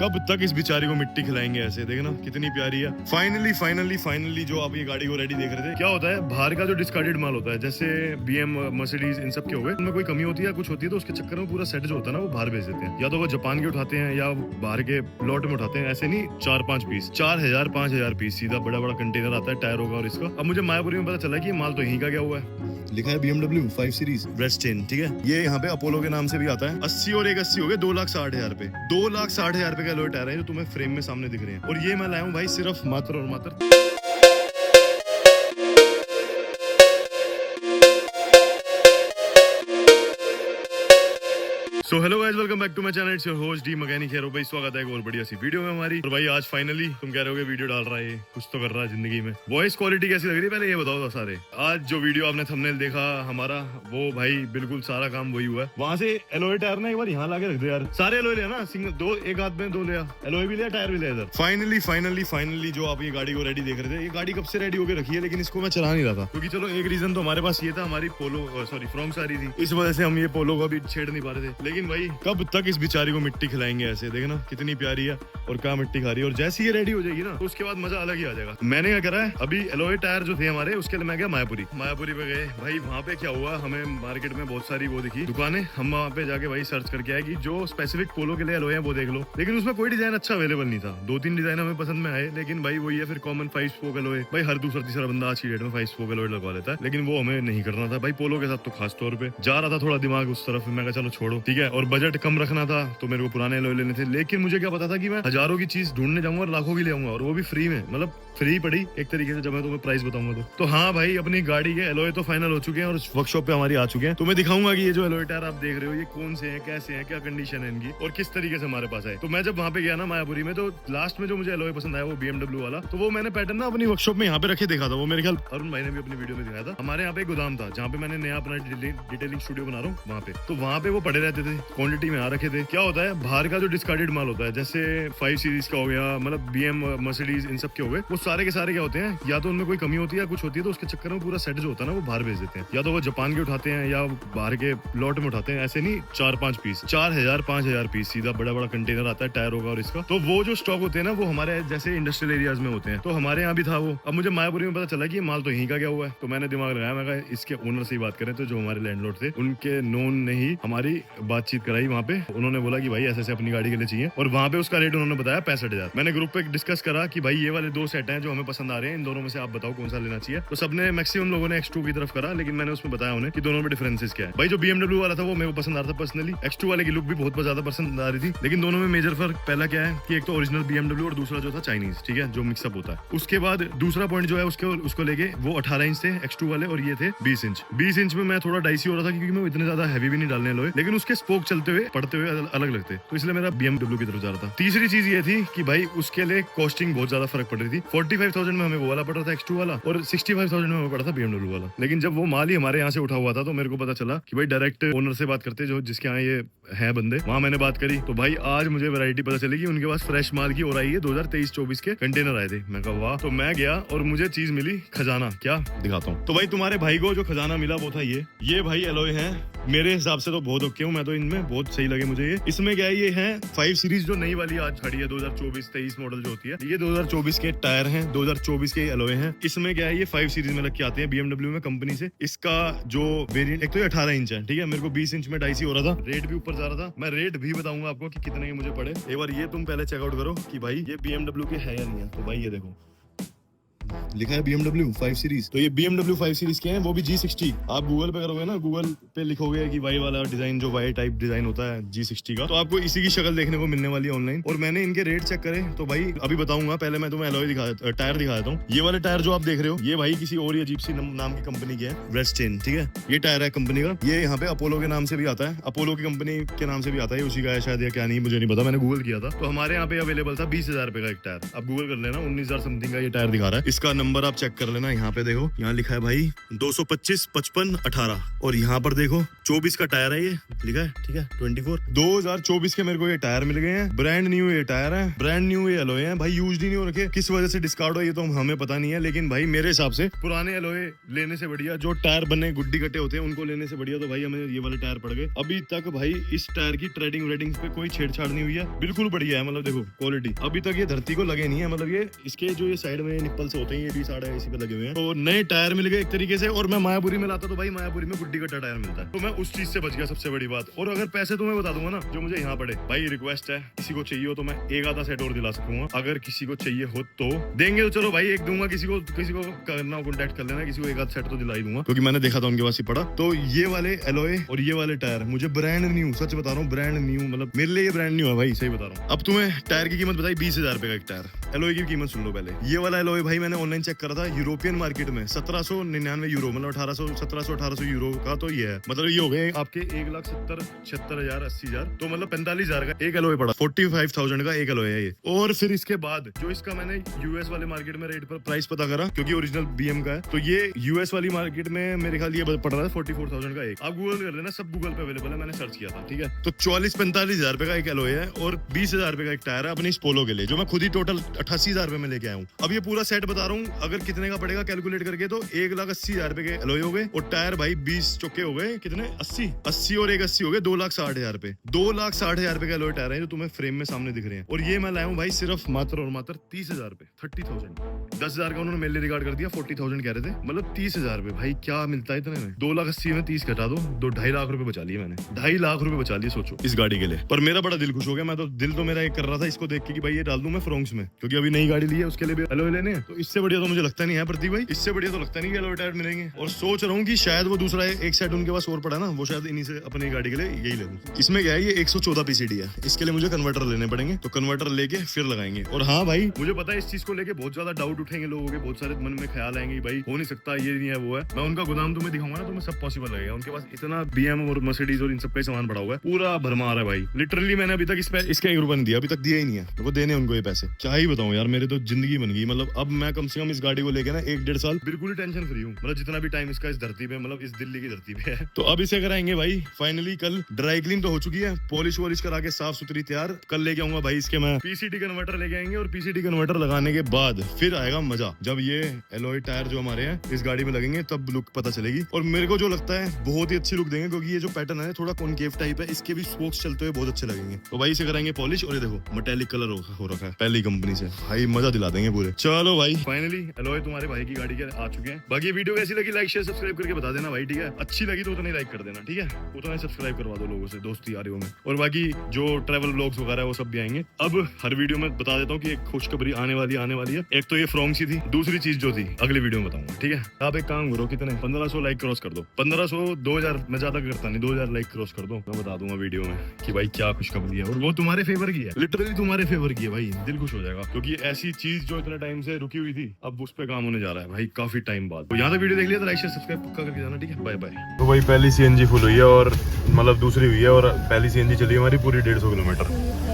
कब तक इस बेचारी को मिट्टी खिलाएंगे ऐसे, देखना कितनी प्यारी है। फाइनली जो आप ये गाड़ी को रेडी देख रहे थे, क्या होता है बाहर का जो डिस्कार्डेड माल होता है, जैसे बीएम मर्सिडीज इन सब के हो गए, उनमें कोई कमी होती है कुछ होती है तो उसके चक्कर में पूरा सेट जो होता है ना वो बाहर भेज देते हैं, या तो वो जापान के उठाते हैं या बाहर के लॉट में उठाते हैं। ऐसे नहीं 4-5 पीस, 4000-5000 पीस सीधा बड़ा बड़ा कंटेनर आता है टायर होगा और इसका। अब मुझे मायापुरी में पता चला कि ये माल तो यहीं का गया हुआ है, लिखा है BMW 5 सीरीज वेस्ट 10, ठीक है। ये यहाँ पे अपोलो के नाम से भी आता है। 80 और 180 हो गए 2,60,000 पे, 2,60,000 पे का एलॉय टायर है जो तुम्हें फ्रेम में सामने दिख रहे हैं। और ये मैं लाया हूँ भाई सिर्फ मात्र और मात्र so hello guys, welcome back to my channel. It's your host D mechanic here. भाई स्वागत है एक और बढ़िया सी वीडियो में हमारी। और भाई आज फाइनली तुम कह रहे होगे वीडियो डाल रहा है, कुछ तो कर रहा है जिंदगी में। वॉइस क्वालिटी कैसी लग रही है पहले ये बताओ सारे। आज जो वीडियो आपने थंबनेल देखा हमारा, वो भाई बिल्कुल सारा काम वही हुआ है। वहां से एलॉय टायर ना एक बार यहाँ लाके रख दे यार, सारे एलॉय लिया ना, सिंगल दो, एक हाथ में दो लिया, एलॉय भी लिया टायर भी लिया इधर। फाइनली जो आप ये गाड़ी को रेडी देख रहे थे, ये गाड़ी कब से रेडी होकर रखी है, लेकिन इसको मैं चला नहीं रहा था क्योंकि चलो एक रीजन तो हमारे पास ये था, हमारी पोलो फ्रॉम्स आ रही थी, इस वजह से हम ये पोलो को भी छेड़ नहीं पा रहे थे। लेकिन भाई कब तक इस बेचारी को मिट्टी खिलाएंगे ऐसे, देखना कितनी प्यारी है और कहाँ मिट्टी खा रही है। और जैसे ये रेडी हो जाएगी ना तो उसके बाद मजा अलग ही आ जाएगा। मैंने क्या करा है, अभी एलॉय टायर जो थे हमारे, उसके लिए मैं गया मायापुरी पे गए। भाई वहाँ पे क्या हुआ, हमें मार्केट में बहुत सारी वो दिखी दुकानें, हम वहाँ पे जाके भाई सर्च करके आए कि जो स्पेसिफिक पोलो के लिए एलॉय है वो देख लो। लेकिन उसमें कोई डिजाइन अच्छा अवेलेबल नहीं था। 2-3 डिजाइन हमें पसंद में आए, लेकिन भाई वही है फिर कॉमन 5 स्पोक एलॉय। भाई हर दूसरा तीसरा बंदा आज की डेट में 5 स्पोक एलॉय लगवा लेता है, लेकिन वो हमें नहीं करना था भाई। पोलो के साथ तो खास तौर पे जा रहा था थोड़ा दिमाग उस तरफ, मैं चलो छोड़ो ठीक है। और बजट कम रखना था तो मेरे को पुराने एलॉय लेने थे। लेकिन मुझे क्या पता था कि मैं हजारों की चीज ढूंढने जाऊंगा और लाखों की ले आऊंगा, और वो भी फ्री में, मतलब फ्री पड़ी एक तरीके से जब मैं तुम्हें प्राइस बताऊंगा तो हाँ भाई अपनी गाड़ी के एलॉय तो फाइनल हो चुके हैं और वर्कशॉप पे हमारी आ चुके हैं। तो मैं दिखाऊंगा कि ये जो एलॉय टायर आप देख रहे हो ये कौन से हैं, कैसे हैं, क्या कंडीशन है इनकी और किस तरीके से हमारे पास है। तो मैं जब वहाँ पे गया ना मायापुरी में, तो लास्ट में जो मुझे एलॉय पसंद आया वो BMW वाला, तो वो मैंने पैटर्न ना अपनी वर्कशॉप में यहाँ पे रखे देखा था। वो मेरे ख्याल अरुण भाई ने भी अपनी वीडियो में दिखाया था। हमारे यहाँ पे गोदाम था जहाँ पे मैंने नया अपना डिटेलिंग स्टूडियो बना रहा हूँ वहाँ पे, तो वहाँ पे वो पड़े रहते थे, क्वांटिटी में आ रखे थे। क्या होता है बाहर का जो डिस्कार्डेड माल होता है, जैसे 5 सीरीज का हो गया, मतलब BM मर्सिडीज इन सब के हो गए, वो सारे के सारे क्या होते हैं, या तो उनमें कोई कमी होती है या कुछ होती है तो उसके चक्कर में पूरा सेट जो होता है ना वो बाहर भेज देते हैं, या तो वो जापान के उठाते हैं या बाहर के लॉट में उठाते हैं। ऐसे नहीं 4-5 पीस, 4000-5000 पीस सीधा बड़ा बड़ा कंटेनर आता है टायर होगा और इसका। तो वो जो स्टॉक होते हैं ना वो हमारे जैसे इंडस्ट्रियल एरियाज में होते हैं, तो हमारे यहाँ भी था वो। अब मुझे मायापुरी में पता चला कि ये माल तो यहीं का गया हुआ है, तो मैंने दिमाग लगाया, मैं कहा इसके ओनर से ही बात करें। तो जो हमारे लैंडलॉर्ड थे उनके नोन ने ही हमारी बातचीत कराई वहाँ पे। उन्होंने बोला कि भाई ऐसे अपनी गाड़ी के लिए चाहिए, और वहाँ पे उसका रेट उन्होंने बताया 65,000। मैंने ग्रुप पे डिस्कस करा कि भाई ये वाले 2 सेट हैं जो हमें पसंद आ रहे हैं, इन दोनों में से आप बताओ कौन सा लेना चाहिए। तो सबने मैक्सिमम लोगों ने X2 की तरफ करा, लेकिन मैंने उसमें बताया उन्हें कि दोनों में डिफरेंसेस क्या है। भाई जो BMW वाला था वो मेरे को पसंद आ रहा था पर्सनली, X2 वाले की लुक भी बहुत ज्यादा पसंद आ रही थी। लेकिन दोनों में मेजर फर्क पहला क्या है कि एक तो ओरिजिनल BMW और दूसरा जो था चाइनीज, ठीक है, जो मिक्सअप होता है। उसके बाद दूसरा पॉइंट जो है उसको लेके वो 18 इंच थे X2 वाले और ये थे 20 इंच। 20 इंच में मैं थोड़ा डाइसी हो रहा था क्योंकि मैं इतने ज्यादा हैवी भी नहीं डालने लोए, लेकिन उसके स्पोक चलते हुए पड़ते हुए अलग लगते, तो इसलिए मेरा BMW की तरफ जा रहा था। तीसरी चीज ये थी कि भाई उसके लिए कॉस्टिंग बहुत ज्यादा फर्क पड़ रही थी। 45,000 में हमें वो वाला पड़ रहा था X2 वाला, और 65,000 में हमें पड़ा था BMW वाला। लेकिन जब वो माल ही हमारे यहाँ से उठा हुआ था तो मेरे को पता चला कि भाई डायरेक्ट ओनर से बात करते जो जिसके यहाँ ये है बंदे, वहाँ मैंने बात करी। तो भाई आज मुझे वैरायटी पता चली कि उनके पास फ्रेश माल की और आई है 2023-24 के कंटेनर आए थे। मैं कहा वाह। तो मैं गया और मुझे चीज मिली खजाना, क्या दिखाता हूँ। तो भाई तुम्हारे भाई को जो खजाना मिला वो था ये भाई एलॉय है। मेरे हिसाब से तो बहुत ओके हूँ मैं, तो इनमें बहुत सही लगे मुझे ये। इसमें क्या है, ये है 5 सीरीज जो नई वाली आज खड़ी है 2024-23 मॉडल जो होती है, ये 2024 के टायर हैं, 2024 के एलॉय हैं। इसमें क्या है, ये 5 सीरीज में लग के आते हैं BMW में कंपनी से। इसका जो वेरिएंट, एक तो ये 18 इंच है, ठीक है, मेरे को 20 इंच में डाइसी हो रहा था, रेट भी ऊपर जा रहा था। मैं रेट भी बताऊंगा आपको कि कितने के मुझे पड़े। एक बार ये तुम पहले चेकआउट करो कि भाई ये BMW के है या नहीं है। तो भाई ये देखो लिखा है BMW 5 सीरीज, तो ये BMW 5 सीरीज के हैं, वो भी G60। आप गूगल पे करोगे ना, गूगल पे लिखोगे कि वाई वाला डिजाइन, जो वाई टाइप डिजाइन होता है G60 का, तो आपको इसी की शक्ल देखने को मिलने वाली है ऑनलाइन। और मैंने इनके रेट चेक करे तो भाई अभी बताऊंगा, पहले मैं तुम्हें एलॉय टायर दिखा देता हूँ। ये वाले टायर जो आप देख रहे हो ये भाई किसी और अजीब सी नाम की कंपनी के है, वेस्ट 10, ठीक है। ये टायर है कंपनी का, ये यहाँ पे अपोलो के नाम से भी आता है, अपोलो की कंपनी के नाम से भी आता है, उसी का है शायद या क्या नहीं मुझे नहीं पता, मैंने गूगल किया था। तो हमारे यहाँ पे अवेलेबल था 20,000 रुपए का एक टायर। अब गूगल कर लेना, 19,000 समथिंग का ये टायर दिखा रहा है। इसका नंबर आप चेक कर लेना, यहाँ पे देखो, यहाँ लिखा है भाई 225 55 18 और यहाँ पर देखो 24 का टायर है, ये लिखा है, ठीक है 24 2024 के मेरे को ये टायर मिल गए हैं, ब्रांड न्यू ये टायर है, ब्रांड न्यू ये एलॉय है भाई, यूज्ड ही नहीं हो रखे, किस वजह से डिस्कार्ड हो ये तो हमें पता नहीं है, लेकिन भाई मेरे हिसाब से पुराने एलॉय लेने से बढ़िया जो टायर बने गुड्डी कट्टे होते हैं उनको लेने से बढ़िया तो भाई हमें ये वाले टायर पड़ गए। अभी तक भाई इस टायर की ट्रेडिंग वेडिंग पे कोई छेड़छाड़ नहीं हुई है, बिल्कुल बढ़िया है, मतलब देखो क्वालिटी अभी तक ये धरती को लगे नहीं है, मतलब ये इसके जो ये साइड में निप्पल से होते हैं ये भी साढ़े इसी पे लगे हुए हैं। तो नए टायर मिल गए एक तरीके से, और मैं मायापुरी में लाता तो भाई मायापुरी में गुड्डी कट्टा टायर मिलता है, तो मैं उस चीज से बच गया, सबसे बड़ी बात। और अगर पैसे तो मैं बता दूंगा ना जो मुझे यहाँ पड़े, भाई रिक्वेस्ट है किसी को चाहिए हो तो मैं एक आधा सेट और दिला सकूंगा, अगर किसी को चाहिए हो तो देंगे, तो चलो भाई एक दूंगा, किसी को करना कॉन्टेक्ट कर लेना, किसी को एक आधा सेट तो दिला ही दूंगा, क्योंकि मैंने देखा था उनके पास ही पड़ा। तो ये वाले एलॉय और ये वाले टायर मुझे ब्रांड न्यू, सच बता रहा हूँ ब्रांड न्यू, मतलब मेरे लिए ये ब्रांड न्यू है भाई, सही बता रहा हूँ। अब तुम्हें टायर की कीमत बताई 20,000 रुपए का एक टायर, एलॉय की कीमत सुन लो पहले। ये वाला एलॉय भाई मैंने ऑनलाइन चेक करा था, यूरोपियन मार्केट में 1799 यूरो, मतलब 1700-1800 यूरो का तो ये है, मतलब ये हो गए आपके 1,70,76,000 80,000, तो मतलब 45,000 का एक एलॉय पड़ा, 45,000 का एक एलॉय है ये। और फिर इसके बाद जो इसका मैंने यूएस वाले मार्केट में रेट पर प्राइस पता करा, क्योंकि ओरिजिनल बीएम का है, तो ये यूएस वाली मार्केट में मेरे ख्याल ये पड़ रहा है 44,000 का एक। आप गूगल कर लेना, सब गूगल पे अवेलेबल है, मैंने सर्च किया था, ठीक है। तो 44-45,000 रुपए का एक एलॉय है और 20,000 रुपए का एक टायर है अपनी इस पोलो के लिए, जो मैं खुद ही टोटल 88,000 रुपए में लेके आया हूँ। अब ये पूरा सेट बता रहा हूँ, अगर कितने का पड़ेगा कैलकुलेट करके तो 1,80,000 रुपए के एलॉय हो गए, और टायर भाई 20 चौके हो गए, कितने 80 और 1,80 हो गए, 2,60,000 रुपए, 2,60,000 रुपए का एलॉय टायर है जो तुम्हें फ्रेम में सामने दिख रहे हैं। और ये मैं लाया हूँ भाई सिर्फ मात्र और मात्र 30,000 रुपए, 30,000, 10,000 का उन्होंने मेरे लिए रिकॉर्ड कर दिया, 40,000 कह रहे थे, मतलब 30,000 रुपए भाई क्या मिलता है इतने में, 2,80,000 में 30 घटा दो, 2-2.5 लाख रुपए बचा लिए मैंने, 2.5 लाख रुपए बचा लिए सोचो इस गाड़ी के लिए। पर मेरा बड़ा दिल खुश हो गया, मैं तो दिल तो मेरा एक कर रहा था इसको देख के कि भाई ये डाल दूं मैं फ्रोंक्स में, क्योंकि अभी नई गाड़ी ली है उसके लिए भी एलॉय लेने हैं, तो इससे बढ़िया तो मुझे लगता नहीं है प्रतीक भाई, इससे बढ़िया तो लगता नहीं कि एलॉय टायर मिलेंगे। और सोच रहा हूँ कि शायद वो दूसरा एक सेट उनके पास और पड़ा ना, वो शायद इन्हीं से अपनी गाड़ी के लिए यही ले लूं। इसमें क्या है, ये 114 पीसीडी है, इसके लिए मुझे कन्वर्टर लेने पड़ेंगे, तो कन्वर्टर लेके फिर लगाएंगे। और हाँ भाई मुझे पता है इस चीज को लेके बहुत ज्यादा डाउट उठेंगे लोगों के, बहुत सारे मन में ख्याल आएंगे भाई हो नहीं सकता, ये नहीं है वो है, मैं उनका गोदाम तुम्हें दिखाऊंगा ना, तुम्हें सब पॉसिबल लगेगा, उनके पास इतना बीएम और मर्सिडीज और इन सब का सामान पड़ा हुआ है, पूरा भरमार है भाई। लिटरली मैंने अभी तक इसका 1 रुपया नहीं दिया, अभी तक दिया ही नहीं है, तो वो देने उनको ये पैसे, क्या ही बताऊं यार, मेरे तो जिंदगी बन गई। मतलब अब मैं कम से कम इस गाड़ी को लेके ना 1-1.5 साल बिल्कुल ही टेंशन फ्री हूँ, मतलब जितना भी टाइम इसका इस धरती पे, मतलब इस दिल्ली की धरती पे है। तो अब इसे कराएंगे भाई फाइनली, कल ड्राई क्लीन तो हो चुकी है, पॉलिश वॉलिश करा के साफ सुथरी तैयार, कल लेके आऊंगा भाई इसके मैं पीसीटी कन्वर्टर लेके आएंगे, और पीसीटी कन्वर्टर लगाने के बाद फिर आएगा मजा, जब ये एलॉय टायर जो हमारे हैं इस गाड़ी में लगेंगे तब लुक पता चलेगी। और मेरे को जो लगता है बहुत ही अच्छी लुक देंगे, क्योंकि ये जो पैटर्न है थोड़ा कॉनकेव टाइप है, इसके भी स्पोक्स चलते हुए बहुत अच्छे लगेंगे। तो भाई इसे कराएंगे पॉलिश, और ये देखो मेटालिक कलर हो रखा है पहली कंपनी से, भाई मजा दिला देंगे पूरे। चलो भाई फाइनली एलॉय तुम्हारे भाई की गाड़ी के आ चुके हैं। बाकी वीडियो कैसी लगी लाइक शेयर सब्सक्राइब करके बता देना भाई, ठीक है, अच्छी लगी तो उतना ही लाइक कर देना, ठीक है, उतना ही सब्सक्राइब करवा दो लोगों से, दोस्ती यारियों में। और बाकी जो ट्रैवल व्लॉग्स वगैरह वो सब भी आएंगे। अब हर वीडियो में बता देता हूँ कि एक खुशखबरी आने वाली है। एक तो ये फ्रॉन्क्स ही थी, दूसरी चीज जो थी अगली वीडियो में बताऊंगा, ठीक है। आप एक काम करो, कितने 1500 लाइक क्रॉस कर दो, 1500 2000 मैं ज्यादा करता नहीं, 2000 लाइक क्रॉस कर दो, मैं बता दूंगा वीडियो में कि भाई क्या खुशखबरी है, और वो तुम्हारे फेवर की है, लिटरली तुम्हारे फेवर की है भाई, दिल खुश हो जाएगा, क्योंकि ऐसी चीज जो इतने टाइम से रुकी हुई थी अब उस पे काम होने जा रहा है भाई, काफी टाइम बाद। तो यहाँ तक वीडियो देख लिया तो लाइक शेयर सब्सक्राइब पक्का करके जाना, ठीक है, बाय बाय। तो भाई पहली सीएनजी फुल हुई है, और मतलब दूसरी हुई है, और पहली सीएनजी चली हमारी पूरी 150 किलोमीटर।